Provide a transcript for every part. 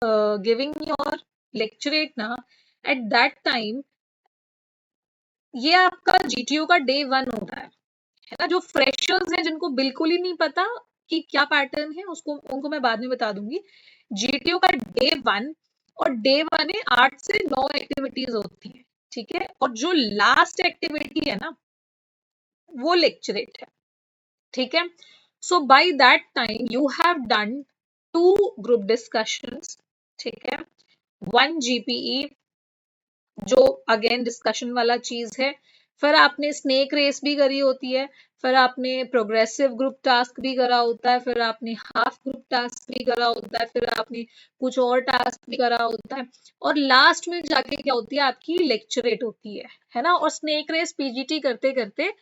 Giving your lecturette ना, at that time ये आपका जीटीओ का डे 1 होता है ना। जो फ्रेशर्स हैं जिनको बिल्कुल ही नहीं पता कि क्या पैटर्न है, उसको उनको मैं बाद में बता दूंगी। जीटीओ का डे 1, और डे 1 में 8 से 9 एक्टिविटीज होती हैं, ठीक है। और जो लास्ट एक्टिविटी है ना, वो लेक्चरेट है, ठीक है। So by that time you have done 2 group discussions, ठीक है, 1 जीपीई जो अगेन डिस्कशन वाला चीज है। फिर आपने स्नेक रेस भी करी होती है, फिर आपने प्रोग्रेसिव ग्रुप टास्क भी करा होता है, फिर आपने हाफ ग्रुप टास्क भी करा होता है, फिर आपने कुछ और टास्क भी करा होता है, और लास्ट में जाके क्या होती है, आपकी लेक्चरेट होती है ना। और स्नेक रेस पीजीटी करते करते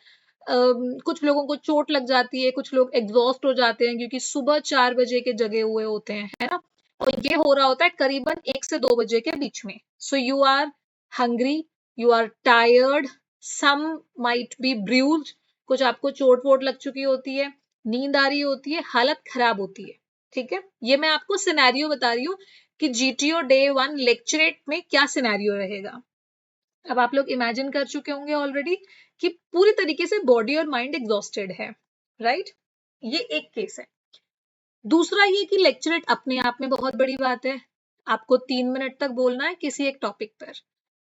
कुछ लोगों को चोट लग जाती है, कुछ लोग एग्जॉस्ट हो जाते हैं क्योंकि सुबह 4 बजे के जगे हुए होते हैं, है ना। और ये हो रहा होता है करीबन 1 से 2 बजे के बीच में। So you are hungry, you are tired, some might be bruised, कुछ आपको चोट वोट लग चुकी होती है, नींद आ रही होती है, हालत खराब होती है, ठीक है। ये मैं आपको सिनेरियो बता रही हूँ कि जीटीओ डे 1 लेक्चरेट में क्या सिनेरियो रहेगा। अब आप लोग इमेजिन कर चुके होंगे ऑलरेडी कि पूरी तरीके से बॉडी और माइंड एग्जॉस्टेड है, राइट। ये एक केस है। दूसरा ये कि लेक्चरेट अपने आप में बहुत बड़ी बात है। आपको 3 मिनट तक बोलना है किसी एक टॉपिक पर।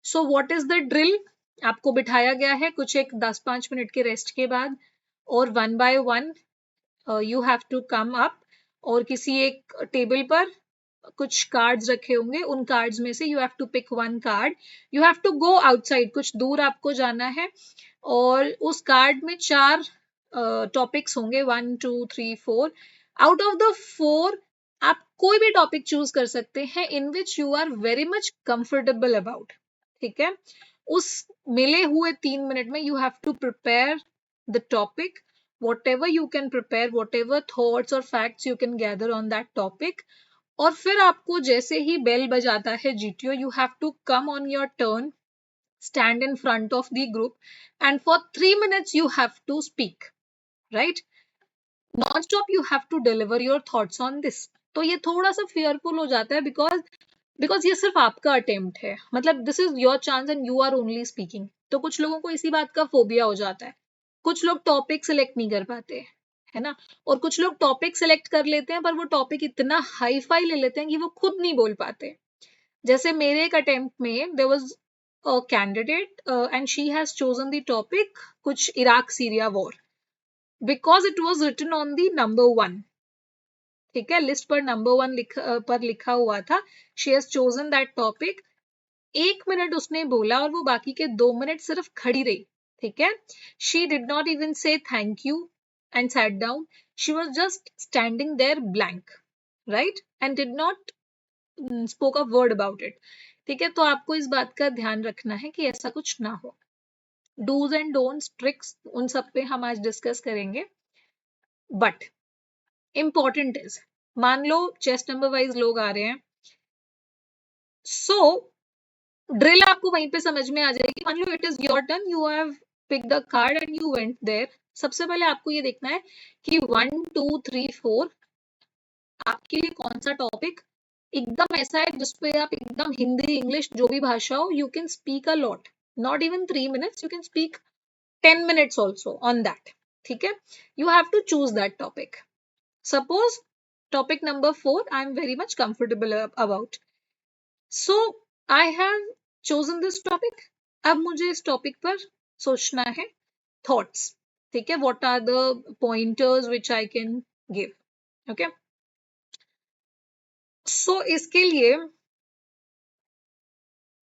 सो व्हाट इज द ड्रिल? आपको बिठाया गया है कुछ एक 10-5 मिनट के रेस्ट के बाद, और 1 by 1 you have to come up, और किसी एक टेबल पर कुछ कार्ड्स रखे होंगे, उन कार्ड्स में से you have to pick 1 card, you have to go outside, कुछ दूर आपको जाना है, और उस कार्ड में 4 टॉपिक्स होंगे, 1 2 3 4। आउट ऑफ द 4 आप कोई भी टॉपिक चूज कर सकते हैं in which you are very much comfortable about, ठीक है। उस मिले हुए 3 मिनट में you have to prepare the topic, whatever you can prepare, whatever thoughts or facts you can gather on that topic। और फिर आपको जैसे ही बेल बजाता है GTO, you have to come on your turn, stand in front of the group, and for 3 minutes you have to speak, right? Non-stop you have to deliver your thoughts on this। तो ये थोड़ा सा fearful हो जाता है, because ये सिर्फ आपका अटेम्प्ट है, मतलब this is your chance and you are only speaking. तो कुछ लोगों को इसी बात का फोबिया हो जाता है, कुछ लोग टॉपिक सिलेक्ट नहीं कर पाते, है ना। और कुछ लोग टॉपिक सिलेक्ट कर लेते हैं पर वो टॉपिक इतना हाई फाई ले लेते हैं कि वो खुद नहीं बोल पाते। जैसे मेरे एक अटेम्प्ट में there was a candidate and she has chosen the topic कुछ Iraq Syria war, because it was written on the number 1, ठीक है, लिस्ट पर नंबर 1 पर लिखा हुआ था। She has chosen that topic. 1 minute उसने बोला और वो बाकी के 2 मिनट सिर्फ खड़ी रही, ठीक है। She did not even say thank you and sat down, she was just standing there blank, right, and did not spoke a word about it, ठीक है। तो आपको इस बात का ध्यान रखना है कि ऐसा कुछ ना हो। डूज एंड डोंट्स, ट्रिक्स, उन सब पे हम आज डिस्कस करेंगे। बट इंपॉर्टेंट इज, मान लो चेस्ट नंबर वाइज लोग आ रहे हैं, सो ड्रिल आपको वहीं पे समझ में आ जाएगी। मान लो it is your turn, you have pick the card and you went there. सबसे पहले आपको ये देखना है कि 1 2 3 4 आपके लिए कौन सा टॉपिक एकदम ऐसा है जिसपे आप एकदम हिंदी इंग्लिश जो भी भाषा हो, you can speak a lot, not even 3 minutes, you can speak 10 minutes also on that, ठीक है। You have to choose that topic. Suppose topic number 4 I am very much comfortable about, so I have chosen this topic। अब मुझे इस topic पर सोचना है, thoughts, ठीक है, what are the pointers which I can give, okay. So इसके लिए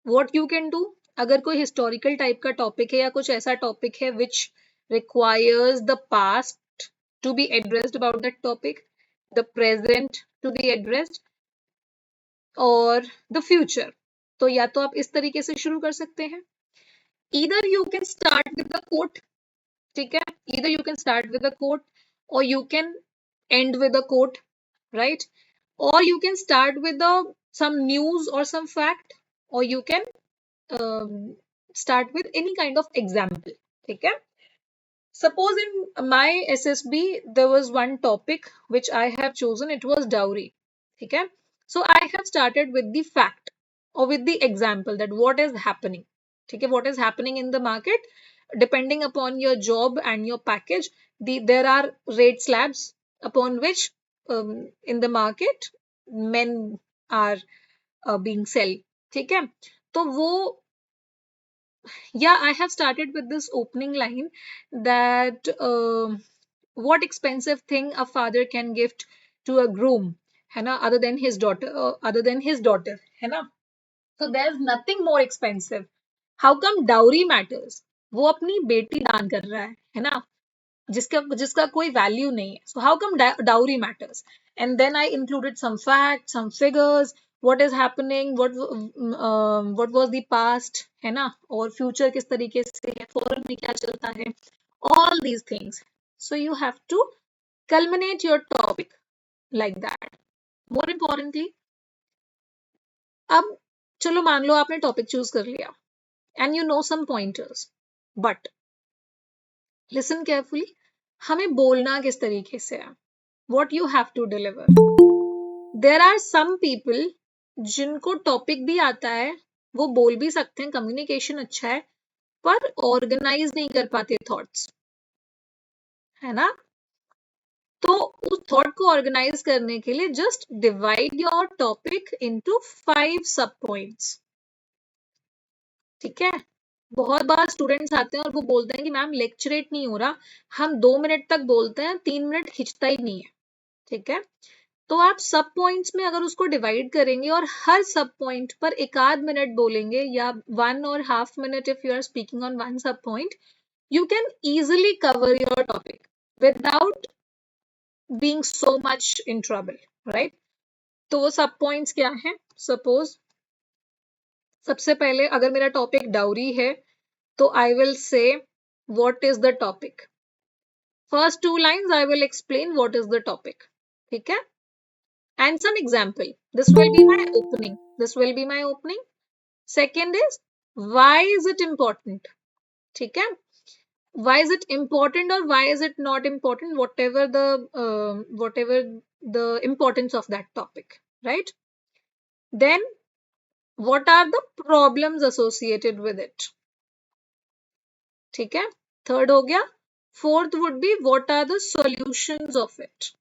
व्हाट यू कैन डू, अगर कोई हिस्टोरिकल टाइप का टॉपिक है या कुछ ऐसा टॉपिक है which requires the past to be addressed about that topic, the present to be addressed, और द फ्यूचर, तो या तो आप इस तरीके से शुरू कर सकते हैं। either you can start with the quote, ठीक है, either you can start with a quote or you can end with a quote, right, or you can start with some news or some fact, or you can um, start with any kind of example, ठीक है। Suppose in my SSB there was one topic which I have chosen, it was dowry, ठीक है। So I have started with the fact or with the example that what is happening. ठीक है, what is happening in the market, depending upon your job and your package, there are rate slabs upon which in the market men are being sell. ठीक है, तो वो, yeah, I have started with this opening line that what expensive thing a father can gift to a groom, है ना, other than his daughter, है ना. So there's nothing more expensive. How come dowry matters? वो अपनी बेटी दान कर रहा है ना, जिसका जिसका कोई वैल्यू नहीं है. So how come dowry matters? And then I included some facts, some figures, what is happening, what was the past, है ना, और future किस तरीके से है, foreign में क्या चलता है, all these things. So you have to culminate your topic like that. More importantly, अब चलो मान लो आपने टॉपिक चूज कर लिया and you know some pointers, but listen carefully, हमें बोलना किस तरीके से है, what you have to deliver. There are some people जिनको टॉपिक भी आता है, वो बोल भी सकते हैं, कम्युनिकेशन अच्छा है, पर ऑर्गेनाइज नहीं कर पाते थॉट्स, है ना. तो उस थॉट को ऑर्गेनाइज करने के लिए just divide your topic into 5 सब पॉइंट्स. ठीक है, बहुत बार स्टूडेंट्स आते हैं और वो बोलते हैं कि मैम लेक्चरेट नहीं हो रहा, हम 2 मिनट तक बोलते हैं, 3 मिनट खिंचता ही नहीं है. ठीक है, तो आप सब पॉइंट्स में अगर उसको डिवाइड करेंगे और हर सब पॉइंट पर एक आध मिनट बोलेंगे या 1.5 minute if you are speaking on one sub point, you can easily cover your topic without being so much in trouble, right? तो वो सब पॉइंट्स क्या है? सपोज सबसे पहले अगर मेरा टॉपिक डाउरी है तो I will say what is the topic. First 2 lines I will explain what is the topic. ठीक है, and some example. This will be my opening. This will be my opening. Second is why is it important? ठीक है, why is it important or why is it not important, whatever the importance of that topic, right? Then what are the problems associated with it? ठीक है, third हो गया. Fourth would be what are the solutions of it.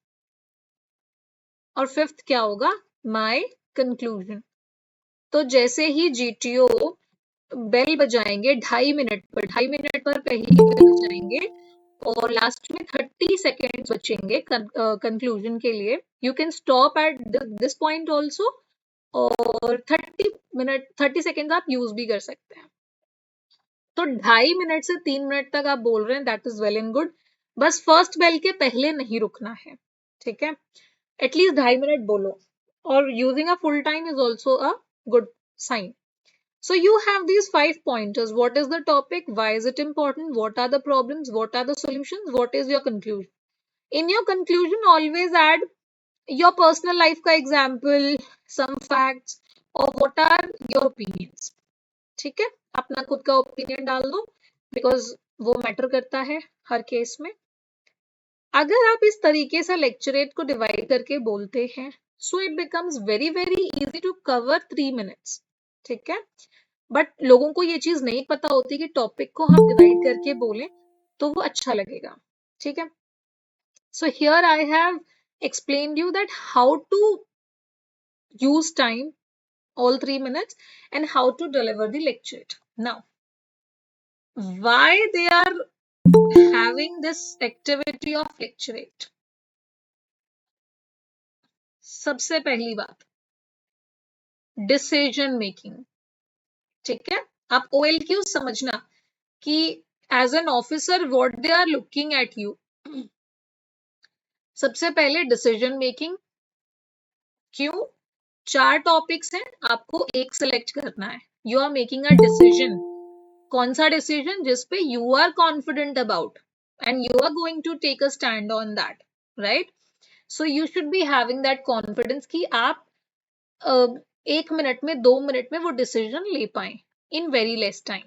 और fifth क्या होगा? My conclusion. तो जैसे ही GTO bell बजाएंगे 2.5 मिनट पर पहली बेल बजाएंगे और लास्ट में 30 सेकेंड्स बचेंगे कंक्लूजन के लिए, you can stop at this point also और 30 सेकेंड आप यूज भी कर सकते हैं. तो 2.5 मिनट से 3 मिनट तक आप बोल रहे हैं, that is well and good. बस फर्स्ट बेल के पहले नहीं रुकना है. ठीक है, एटलीस्ट 2.5 मिनट बोलो, और using a full time is also a good sign. So you have these 5 pointers. What is the topic? Why is it important? What are the problems? What are the solutions? What is your conclusion? In your conclusion, always add your personal life का example, some facts, or what are your opinions. ठीक है, अपना खुद का opinion डाल दो, because वो matter करता है हर केस में. अगर आप इस तरीके से लेक्चरेट को डिवाइड करके बोलते हैं, so it becomes very very easy to cover 3 minutes. ठीक है, बट लोगों को ये चीज नहीं पता होती कि टॉपिक को हम डिवाइड करके बोलें तो वो अच्छा लगेगा. ठीक है, so here I have explained you that how to use time all 3 minutes and how to deliver the lecture. Now, why they are having this activity of lecturate? सबसे पहली बात, डिसीजन मेकिंग. ठीक है, आप OLQ समझना कि as an officer what they are looking at you. सबसे पहले डिसीजन मेकिंग. क्यों? 4 टॉपिक्स हैं, आपको एक सिलेक्ट करना है. You are making a decision. कौन सा डिसीजन? जिस पे you are confident about and you are going to take a stand on that, right? So you should be having that confidence कि आप 1 मिनट में 2 मिनट में वो डिसीजन ले पाए इन वेरी लेस टाइम.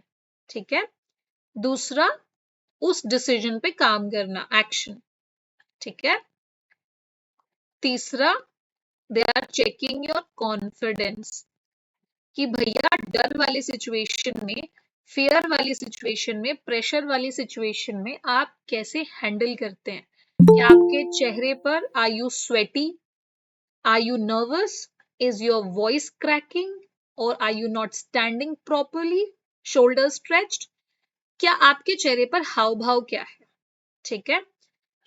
ठीक है, दूसरा, उस डिसीजन पे काम करना, एक्शन. ठीक है, तीसरा, they are checking your confidence कि भैया डर वाली सिचुएशन में, फियर वाली सिचुएशन में, प्रेशर वाली सिचुएशन में आप कैसे हैंडल करते हैं। क्या आपके चेहरे पर are you sweaty, are you nervous, is your voice cracking, और are you not standing properly, shoulder stretched, क्या आपके चेहरे पर हाव भाव क्या है। ठीक है,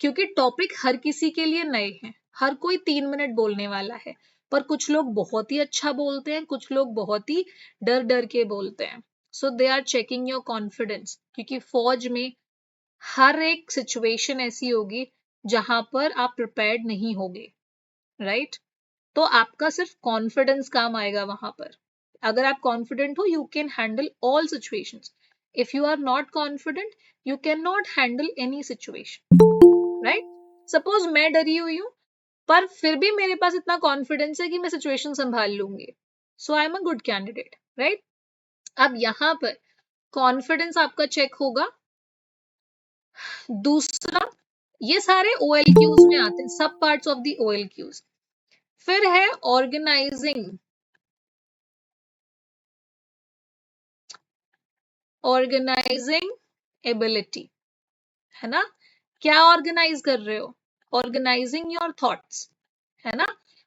क्योंकि टॉपिक हर किसी के लिए नए हैं, हर कोई 3 मिनट बोलने वाला है, पर कुछ लोग बहुत ही अच्छा बोलते हैं, कुछ लोग बहुत ही डर डर के बोलते हैं। So they are checking your confidence, क्योंकि फौज में हर एक सिचुएशन ऐसी होगी जहां पर आप प्रिपेयर्ड नहीं होगे, राइट। तो आपका सिर्फ कॉन्फिडेंस काम आएगा वहां पर। अगर आप कॉन्फिडेंट हो, you can handle all situations. If you are not confident, you can not handle any situation, right. Suppose मैं डरी हुई हूं, पर फिर भी मेरे पास इतना कॉन्फिडेंस है कि मैं सिचुएशन संभाल लूंगी, so I am a good candidate, right. अब यहां पर कॉन्फिडेंस आपका चेक होगा। दूसरा, ये सारे OLQs में आते हैं, सब पार्ट्स ऑफ द OLQs। फिर है ऑर्गेनाइजिंग एबिलिटी, है ना। क्या ऑर्गेनाइज कर रहे हो, ऑर्गेनाइजिंग योर थॉट्स, है ना।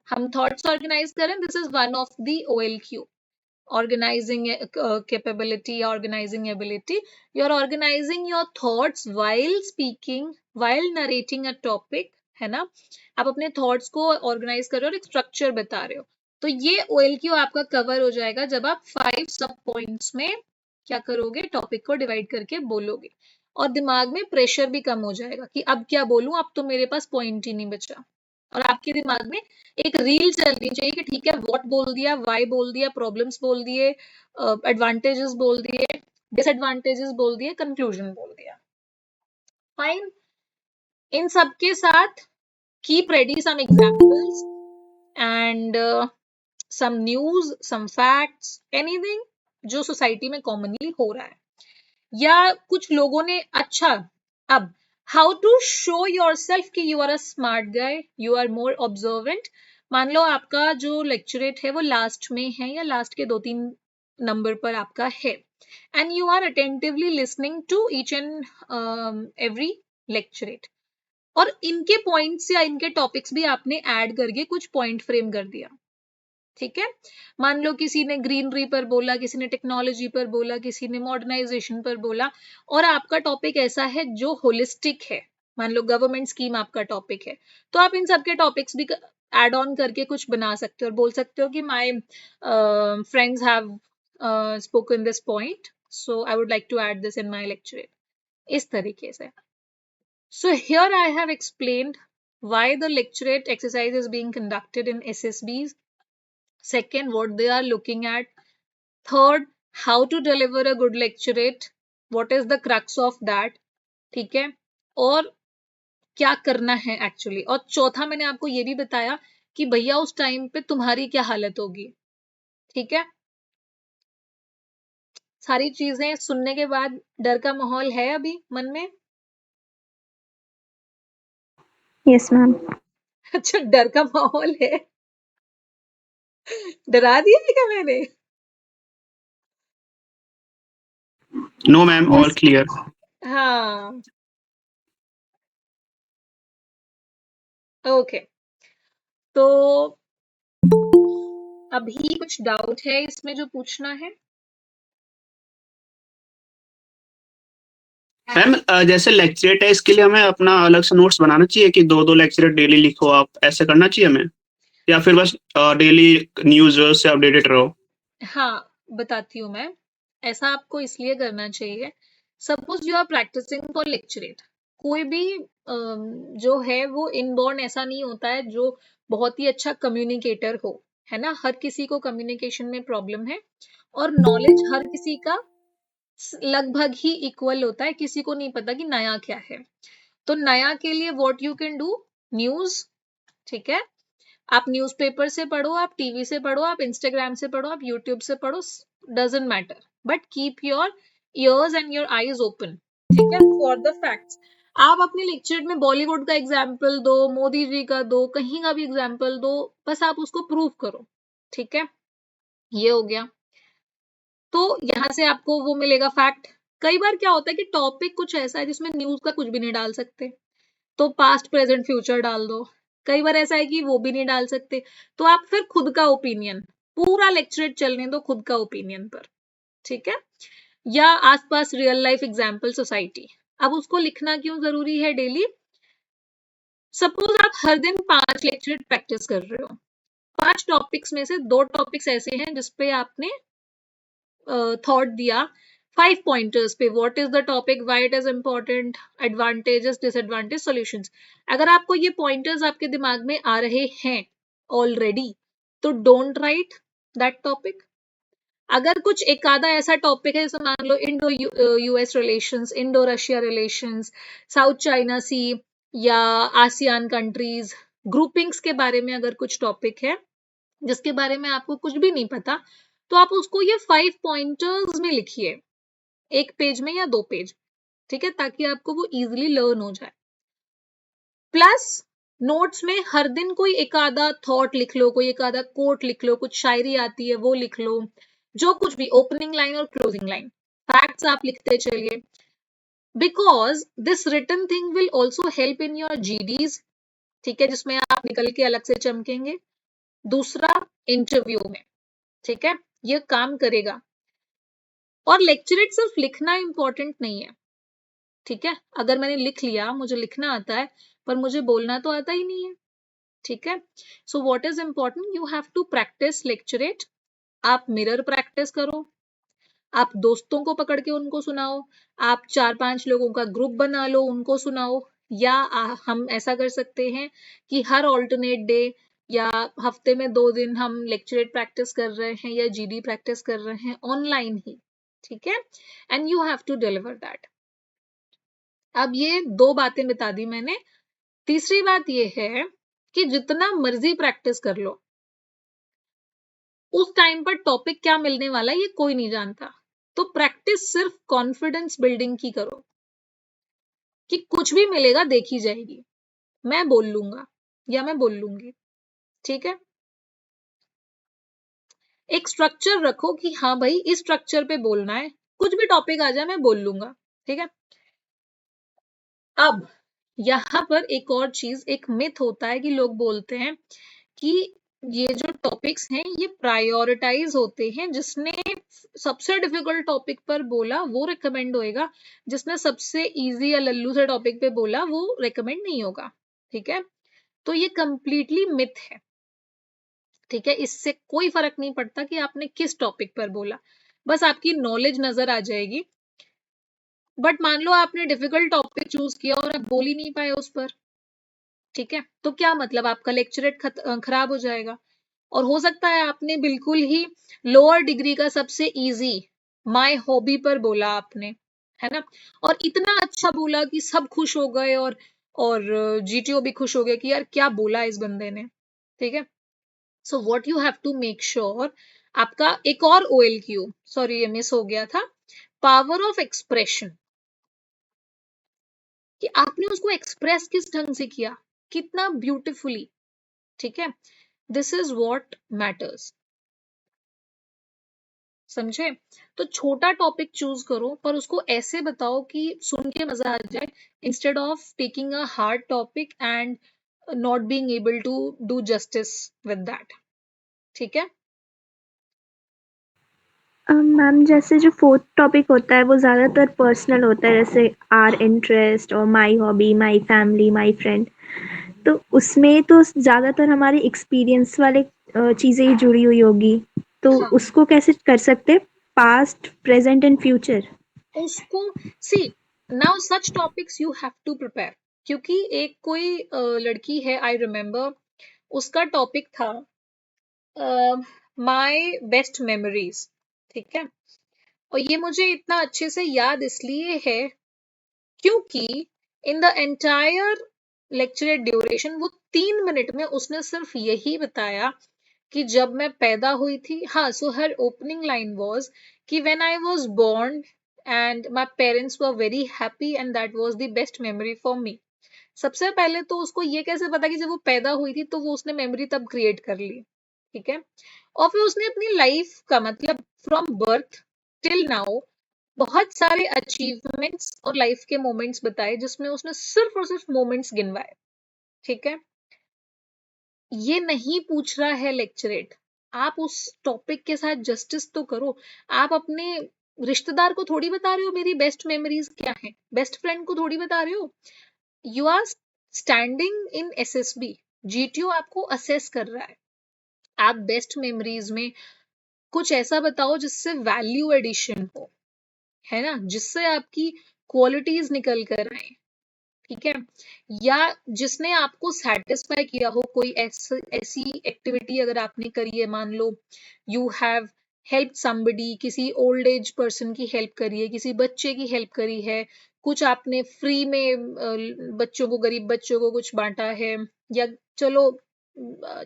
हम थॉट्स ऑर्गेनाइज करें, this is one of the OLQ। organizing capability, organizing ability, you're organizing your thoughts while speaking, while narrating a topic, है ना। आप अपने थॉट्स को ऑर्गेनाइज कर रहे हो और एक स्ट्रक्चर बता रहे हो। तो ये OLQ आपका कवर हो जाएगा जब आप 5 सब पॉइंट्स में क्या करोगे, टॉपिक को डिवाइड करके बोलोगे, और दिमाग में प्रेशर भी कम हो जाएगा कि अब क्या बोलूं, अब तो मेरे पास पॉइंट ही नहीं बचा। और आपके दिमाग में एक रील चलनी चाहिए कि ठीक है, व्हाट बोल दिया, वाई बोल दिया, प्रॉब्लम्स बोल दिए, एडवांटेजेस बोल दिए, डिसएडवांटेजेस बोल दिए, कंक्लूजन बोल दिया। फाइन। इन सब के साथ keep ready some examples and some news, some facts, anything जो सोसाइटी में कॉमनली हो रहा है, या कुछ लोगों ने। अच्छा, अब how to show yourself कि you are a smart guy, you are more observant. मान लो आपका जो लेक्चरेट है वो लास्ट में है, या लास्ट के 2-3 नंबर पर आपका है, and you are attentively listening to each and every lecturette, और इनके पॉइंट्स या इनके टॉपिक्स भी आपने ऐड करके कुछ पॉइंट फ्रेम कर दिया। ठीक है, मान लो किसी ने ग्रीनरी पर बोला, किसी ने टेक्नोलॉजी पर बोला, किसी ने मॉडर्नाइजेशन पर बोला, और आपका टॉपिक ऐसा है जो होलिस्टिक है, मान लो गवर्नमेंट स्कीम आपका टॉपिक है, तो आप इन सबके टॉपिक्स भी एड ऑन करके कुछ बना सकते हो और बोल सकते हो कि my friends have spoken this point, so I would like to add this in my lecture, इस तरीके से। So here I have explained why the lecturate exercise is being conducted in SSBs. Second, what they are looking at. Third, how to deliver a good lecturate. What is the crux of that? ठीक है, और क्या करना है actually. और चौथा, मैंने आपको ये भी बताया कि भैया उस टाइम पे तुम्हारी क्या हालत होगी। ठीक है, सारी चीजें सुनने के बाद डर का माहौल है अभी मन में? Yes ma'am. अच्छा, डर का माहौल है, डरा दिया है क्या मैंने? No ma'am, all clear. हाँ, ओके। तो अभी कुछ डाउट है इसमें जो पूछना है? मैम जैसे लेक्चरेट है, इसके लिए हमें अपना अलग से नोट्स बनाना चाहिए कि 2-2 लेक्चरेट डेली लिखो, आप ऐसे करना चाहिए हमें, या फिर बस डेली न्यूज से अपडेटेड रहो? हाँ, बताती हूँ मैं। ऐसा आपको इसलिए करना चाहिए, suppose you are practising for lecturette. कोई भी जो है वो इनबॉर्न ऐसा नहीं होता है जो बहुत ही अच्छा कम्युनिकेटर हो, है ना। हर किसी को कम्युनिकेशन में प्रॉब्लम है, और नॉलेज हर किसी का लगभग ही इक्वल होता है, किसी को नहीं पता कि नया क्या है। तो नया के लिए what you can do, news. ठीक है, आप न्यूज़पेपर से पढ़ो, आप टीवी से पढ़ो, आप इंस्टाग्राम से पढ़ो, आप यूट्यूब से पढ़ो, doesn't matter, but keep your ears and your eyes open, ठीक है, फॉर द फैक्ट्स। आप अपने लेक्चर में बॉलीवुड का एग्जाम्पल दो, मोदी जी का दो, कहीं का भी एग्जाम्पल दो, बस आप उसको प्रूव करो, ठीक है। ये हो गया। तो यहां से आपको वो मिलेगा फैक्ट। कई बार क्या होता है कि टॉपिक कुछ ऐसा है जिसमें न्यूज का कुछ भी नहीं डाल सकते, तो पास्ट प्रेजेंट फ्यूचर डाल दो। कई बार ऐसा है कि वो भी नहीं डाल सकते, तो आप फिर खुद का ओपिनियन, पूरा लेक्चरेट चलने दो खुद का ओपिनियन पर, ठीक है। या आसपास रियल लाइफ एग्जाम्पल सोसाइटी, अब उसको लिखना क्यों जरूरी है डेली? सपोज आप हर दिन 5 लेक्चर प्रैक्टिस कर रहे हो, 5 टॉपिक्स में से 2 टॉपिक्स ऐसे हैं जिसपे आपने थॉट दिया, 5 पॉइंटर्स पे, what is the topic, why it is important, advantages, disadvantage, solutions. अगर आपको ये पॉइंटर्स आपके दिमाग में आ रहे हैं ऑलरेडी, तो डोंट राइट दैट टॉपिक। अगर कुछ एक आधा ऐसा टॉपिक है जैसे मान लो Indo US relations, Indo Russia relations, South China Sea, या आसियान कंट्रीज ग्रुपिंग्स के बारे में अगर कुछ टॉपिक है जिसके बारे में आपको कुछ भी नहीं पता, तो आप उसको ये 5 पॉइंटर्स में लिखिए, 1 पेज में या 2 पेज, ठीक है, ताकि आपको वो इजिली लर्न हो जाए। प्लस नोट्स में हर दिन कोई एक आधा थॉट लिख लो, कोई एक आधा कोट लिख लो, कुछ शायरी आती है वो लिख लो, जो कुछ भी, ओपनिंग लाइन और क्लोजिंग लाइन, फैक्ट्स आप लिखते चलिए, because this written thing will also help in your GDs, ठीक है, जिसमें आप निकल के अलग से चमकेंगे। दूसरा, इंटरव्यू में, ठीक है, ये काम करेगा। और लेक्चरेट सिर्फ लिखना इंपॉर्टेंट नहीं है, ठीक है। अगर मैंने लिख लिया, मुझे लिखना आता है, पर मुझे बोलना तो आता ही नहीं है, ठीक है। So what is important, you have to practise lecturette. आप मिरर प्रैक्टिस करो, आप दोस्तों को पकड़ के उनको सुनाओ, आप 4-5 लोगों का ग्रुप बना लो, उनको सुनाओ, या हम ऐसा कर सकते हैं कि हर ऑल्टरनेट डे या हफ्ते में 2 दिन हम लेक्चरेट प्रैक्टिस कर रहे हैं या जीडी प्रैक्टिस कर रहे हैं ऑनलाइन ही, ठीक है। And you have to deliver that. अब ये 2 बातें बता दी मैंने। तीसरी बात ये है कि जितना मर्जी प्रैक्टिस कर लो, उस टाइम पर टॉपिक क्या मिलने वाला है ये कोई नहीं जानता। तो प्रैक्टिस सिर्फ कॉन्फिडेंस बिल्डिंग की करो कि कुछ भी मिलेगा देखी जाएगी, मैं बोल लूंगा या मैं बोल लूंगी, ठीक है। एक स्ट्रक्चर रखो कि हाँ भाई इस स्ट्रक्चर पे बोलना है, कुछ भी टॉपिक आ जाए मैं बोल लूंगा, ठीक है। अब यहाँ पर एक और चीज, एक मिथ होता है कि लोग बोलते हैं कि ये जो टॉपिक्स हैं ये प्रायोरिटाइज होते हैं, जिसने सबसे डिफिकल्ट टॉपिक पर बोला वो रिकमेंड होएगा, जिसने सबसे इजी या लल्लू से टॉपिक पे बोला वो रिकमेंड नहीं होगा, ठीक है। तो ये कंप्लीटली मिथ है, ठीक है। इससे कोई फर्क नहीं पड़ता कि आपने किस टॉपिक पर बोला, बस आपकी नॉलेज नजर आ जाएगी। बट मान लो आपने डिफिकल्ट टॉपिक चूज किया और आप बोल ही नहीं पाए उस पर, ठीक है, तो क्या मतलब, आपका लेक्चरेट खराब हो जाएगा। और हो सकता है आपने बिल्कुल ही लोअर डिग्री का सबसे इजी माय हॉबी पर बोला आपने, है ना, और इतना अच्छा बोला कि सब खुश हो गए, और जीटीओ भी खुश हो गए कि यार क्या बोला इस बंदे ने, ठीक है। So what you have to make sure, आपका एक और OLQ, सॉरी ये मिस हो गया था, पावर ऑफ एक्सप्रेशन, कि आपने उसको एक्सप्रेस किस ढंग से किया, कितना ब्यूटिफुली, ठीक है। दिस इज व्हाट मैटर्स, समझे। तो छोटा टॉपिक चूज करो, पर उसको ऐसे बताओ कि सुन के मजा आ जाए, instead of taking a hard topic and not being able to do justice with that, ठीक है। मैम जैसे जो फोर्थ टॉपिक होता है वो ज़्यादातर पर्सनल होता है, जैसे आर इंटरेस्ट और my hobby, my family, my friend, तो उसमें तो ज़्यादातर हमारे एक्सपीरियंस वाले चीज़ें ही जुड़ी हुई होगी, तो हाँ, उसको कैसे कर सकते, पास्ट, प्रेजेंट एंड फ्यूचर? उसको see, now such topics you have to prepare, क्योंकि एक कोई लड़की है, आई रिमेम्बर, उसका टॉपिक था माय बेस्ट मेमोरीज, ठीक है। और ये मुझे इतना अच्छे से याद इसलिए है क्योंकि in the entire lecture duration वो 3 मिनट में उसने सिर्फ यही बताया कि जब मैं पैदा हुई थी, हाँ, so her opening line was कि when I was born and my parents were very happy and that was the best memory for me. सबसे पहले तो उसको ये कैसे पता कि जब वो पैदा हुई थी तो वो उसने मेमोरी तब क्रिएट कर ली, ठीक है। और फिर उसने अपनी लाइफ का मतलब फ्रॉम बर्थ टिल नाउ बहुत सारे अचीवमेंट्स और लाइफ के मोमेंट्स बताए जिसमें उसने सिर्फ और सिर्फ मोमेंट्स गिनवाए, ठीक है। ये नहीं पूछ रहा है लेक्चरेट, आप उस टॉपिक के साथ जस्टिस तो करो। आप अपने रिश्तेदार को थोड़ी बता रहे हो मेरी बेस्ट मेमोरीज क्या है, बेस्ट फ्रेंड को थोड़ी बता रहे हो। You are standing in SSB, GTO आपको असेस कर रहा है। आप बेस्ट मेमोरीज में कुछ ऐसा बताओ जिससे वैल्यू एडिशन हो, है ना, जिससे आपकी क्वालिटीज निकल कर आए, ठीक है। या जिसने आपको सेटिस्फाई किया हो, कोई ऐसी एक्टिविटी अगर आपने करी है, मान लो यू हैव हेल्प समबडी, किसी ओल्ड एज पर्सन की हेल्प करी है, किसी बच्चे की हेल्प करी है, कुछ आपने फ्री में बच्चों को, गरीब बच्चों को कुछ बांटा है, या चलो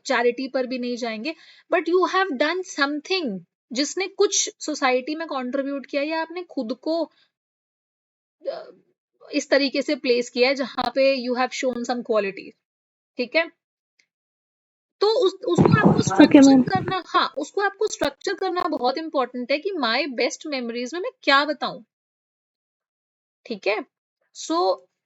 चैरिटी पर भी नहीं जाएंगे, but you have done something जिसने कुछ सोसाइटी में कंट्रीब्यूट किया, या आपने खुद को इस तरीके से प्लेस किया है जहां पे you have shown some quality, ठीक है। तो उसको आपको ओके स्ट्रक्चर मैम। करना, हाँ उसको आपको स्ट्रक्चर करना बहुत इंपॉर्टेंट है कि माय बेस्ट मेमोरीज में मैं क्या बताऊं, ठीक है। सो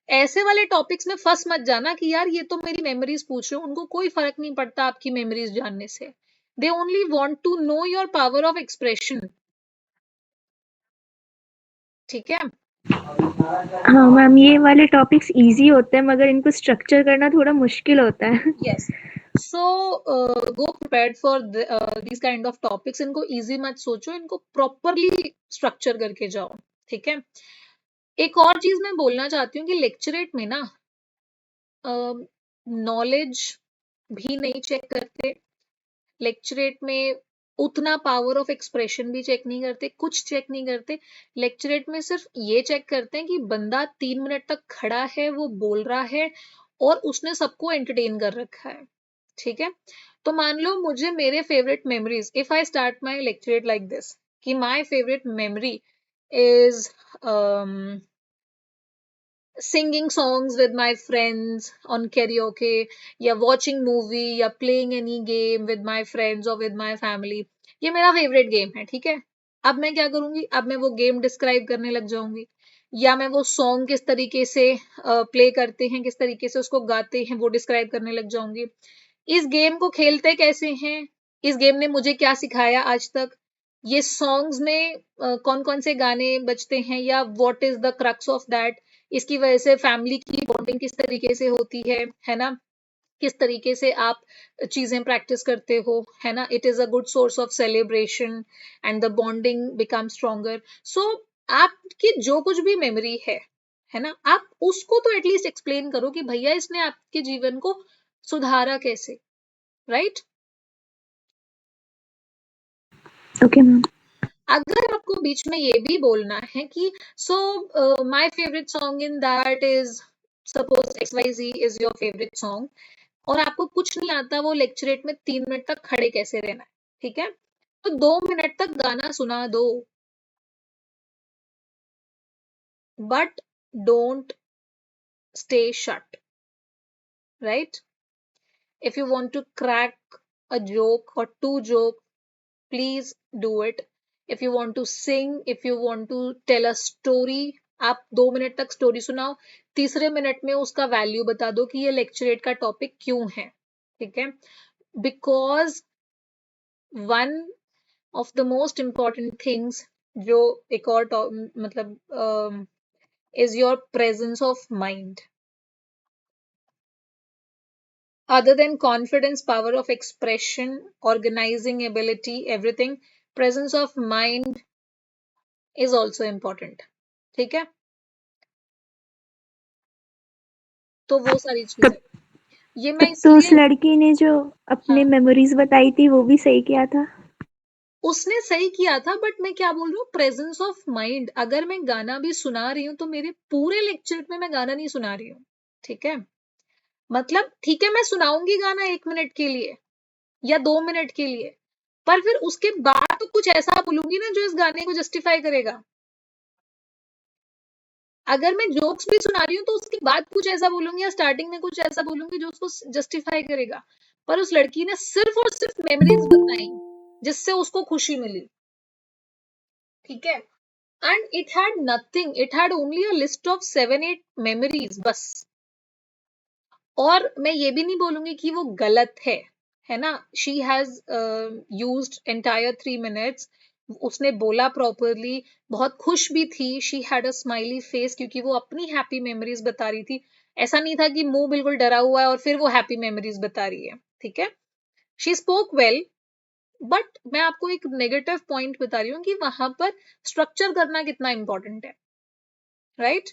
ऐसे वाले टॉपिक्स में फंस मत जाना कि यार ये तो मेरी मेमोरीज पूछ रहे हो, उनको कोई फर्क नहीं पड़ता आपकी मेमोरीज जानने से। They only want to know your power of expression, ठीक है। हाँ मैम, ये वाले टॉपिक्स इजी होते हैं मगर इनको स्ट्रक्चर करना थोड़ा मुश्किल होता है। Yes, so go prepared for this kind of topics. इनको इजी मत सोचो, इनको प्रॉपरली स्ट्रक्चर करके जाओ, ठीक है। एक और चीज मैं बोलना चाहती हूँ कि लेक्चरेट में ना नॉलेज भी नहीं चेक करते, लेक्चरेट में उतना पावर ऑफ एक्सप्रेशन भी चेक नहीं करते, कुछ चेक नहीं करते। लेक्चरेट में सिर्फ ये चेक करते हैं कि बंदा 3 मिनट तक खड़ा है, वो बोल रहा है और उसने सबको एंटरटेन कर रखा है, ठीक है। तो मान लो मुझे मेरे favourite memories, if I start my lecturette like this कि my favourite memory is singing songs with my friends on karaoke, या watching movie, या playing any game with my friends or with my family। ये मेरा favourite game है, ठीक है। अब मैं क्या करूंगी, अब मैं वो गेम डिस्क्राइब करने लग जाऊंगी, या मैं वो सॉन्ग किस तरीके से प्ले करते हैं, किस तरीके से उसको गाते हैं, वो डिस्क्राइब करने लग जाऊंगी। इस गेम को खेलते कैसे हैं, इस गेम ने मुझे क्या सिखाया आज तक, ये सॉन्ग्स में कौन कौन से गाने बजते हैं, या what is the crux of that, इसकी वजह से फैमिली की बॉन्डिंग किस तरीके से होती है ना, किस तरीके से आप चीजें प्रैक्टिस करते हो, है ना। It is a good source of celebration and the bonding become stronger. So आपकी जो कुछ भी मेमोरी है ना, आप उसको तो एटलीस्ट एक्सप्लेन करो कि भैया इसने आपके जीवन को सुधारा कैसे, राइट। Okay ma'am. अगर आपको बीच में ये भी बोलना है कि so my favourite song in that is suppose XYZ is your favourite song, और आपको कुछ नहीं आता वो लेक्चरेट में 3 मिनट तक खड़े कैसे रहना है, ठीक है, तो 2 मिनट तक गाना सुना दो, but don't stay shut, right. If you want to crack a joke or two joke, please do it. If you want to sing, if you want to tell a story, आप 2 minute तक story सुनाओ, तीसरे minute में उसका value बता दो कि ये लेक्चरेट का टॉपिक क्यों है, ठीक है। Because one of the most important things जो एक और मतलब is your presence of mind. Other than confidence, power of expression, organizing ability, everything, presence of mind is also important, ठीक है। तो वो सारी तब चीजें ये मैं तब तो उस इसलिए, लड़की ने जो अपने हाँ मेमोरीज बताई थी वो भी सही किया था। उसने सही किया था, बट मैं क्या बोल रही हूँ, प्रेजेंस ऑफ माइंड। अगर मैं गाना भी सुना रही हूँ तो मेरे पूरे लेक्चर में मैं गाना नहीं सुना रही हूँ, ठीक है। मतलब ठीक है मैं सुनाऊंगी गाना 1 मिनट के लिए या 2 मिनट के लिए, पर फिर उसके बाद तो कुछ ऐसा बोलूंगी ना जो इस गाने को जस्टिफाई करेगा, अगर मैं जोक्स भी सुना रही हूँ तो उसके बाद कुछ ऐसा बोलूंगी या स्टार्टिंग में कुछ ऐसा बोलूंगी जो उसको जस्टिफाई करेगा, पर उस लड़की ने सिर्फ और सिर्फ मेमोरीज बताई जिससे उसको खुशी मिली, ठीक है। And it had nothing, it had only a list of 7-8 memories बस। और मैं ये भी नहीं बोलूंगी कि वो गलत है ना। She has used entire 3 minutes, उसने बोला प्रॉपरली, बहुत खुश भी थी, she had a smiley face क्योंकि वो अपनी हैप्पी मेमोरीज बता रही थी। ऐसा नहीं था कि मुंह बिल्कुल डरा हुआ है और फिर वो हैप्पी मेमोरीज बता रही है, ठीक है। शी स्पोक वेल, बट मैं आपको एक नेगेटिव पॉइंट बता रही हूँ कि वहां पर स्ट्रक्चर करना कितना इंपॉर्टेंट है, राइट।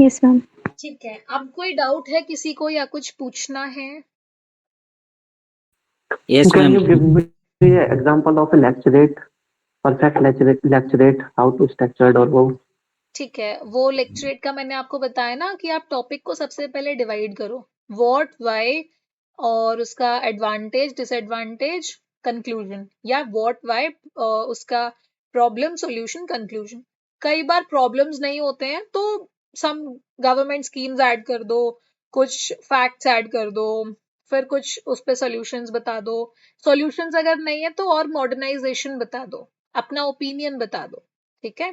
Yes ma'am. ठीक है, अब कोई डाउट है किसी को या कुछ पूछना है? Yes, Can ma'am. you give me an example of a lecturate, perfect lecturate, how to structured or वो? ठीक है, वो लेक्चरेट का मैंने आपको बताया ना कि आप टॉपिक को सबसे पहले डिवाइड करो, व्हाट, व्हाई और उसका एडवांटेज, डिसएडवांटेज, कंक्लूजन, या व्हाट, व्हाई उसका प्रॉब्लम, सॉल्यूशन, कंक्लूजन। कई बार प्रॉब्लम्स नहीं होते हैं तो सम गवर्नमेंट स्कीम्स ऐड कर दो, कुछ फैक्ट्स ऐड कर दो, फिर कुछ उस पे सॉल्यूशंस बता दो। सॉल्यूशंस अगर नहीं है तो और मॉडर्नाइजेशन बता दो, अपना ओपिनियन बता दो, ठीक है।